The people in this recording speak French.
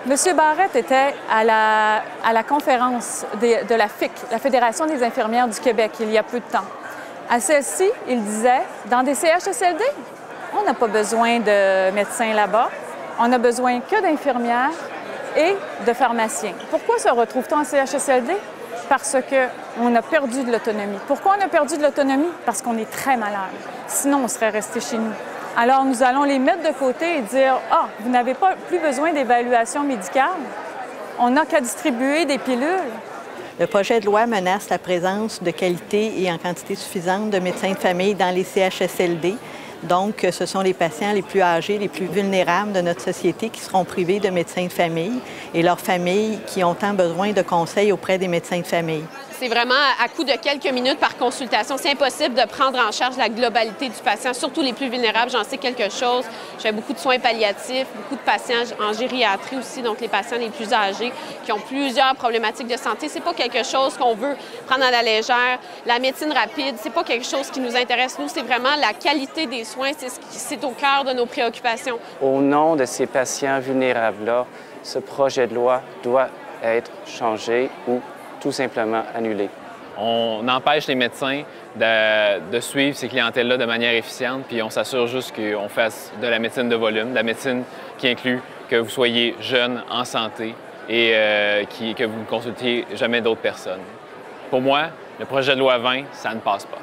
M. Barrette était à la conférence de la FIC, la Fédération des infirmières du Québec, il y a peu de temps. À celle-ci, il disait, dans des CHSLD, on n'a pas besoin de médecins là-bas, on n'a besoin que d'infirmières et de pharmaciens. Pourquoi se retrouve-t-on en CHSLD? Parce qu'on a perdu de l'autonomie. Pourquoi on a perdu de l'autonomie? Parce qu'on est très malade. Sinon, on serait resté chez nous. Alors, nous allons les mettre de côté et dire « Ah, vous n'avez plus besoin d'évaluation médicale. On n'a qu'à distribuer des pilules. » Le projet de loi menace la présence de qualité et en quantité suffisante de médecins de famille dans les CHSLD. Donc, ce sont les patients les plus âgés, les plus vulnérables de notre société qui seront privés de médecins de famille et leurs familles qui ont tant besoin de conseils auprès des médecins de famille. C'est vraiment à coût de quelques minutes par consultation. C'est impossible de prendre en charge la globalité du patient, surtout les plus vulnérables. J'en sais quelque chose. Je fais beaucoup de soins palliatifs, beaucoup de patients en gériatrie aussi, donc les patients les plus âgés qui ont plusieurs problématiques de santé. C'est pas quelque chose qu'on veut prendre à la légère. La médecine rapide, c'est pas quelque chose qui nous intéresse. Nous, c'est vraiment la qualité des soins. C'est au cœur de nos préoccupations. Au nom de ces patients vulnérables-là, ce projet de loi doit être changé ou tout simplement annulé. On empêche les médecins de suivre ces clientèles-là de manière efficiente, puis on s'assure juste qu'on fasse de la médecine de volume, de la médecine qui inclut que vous soyez jeune, en santé et que vous ne consultiez jamais d'autres personnes. Pour moi, le projet de loi 20, ça ne passe pas.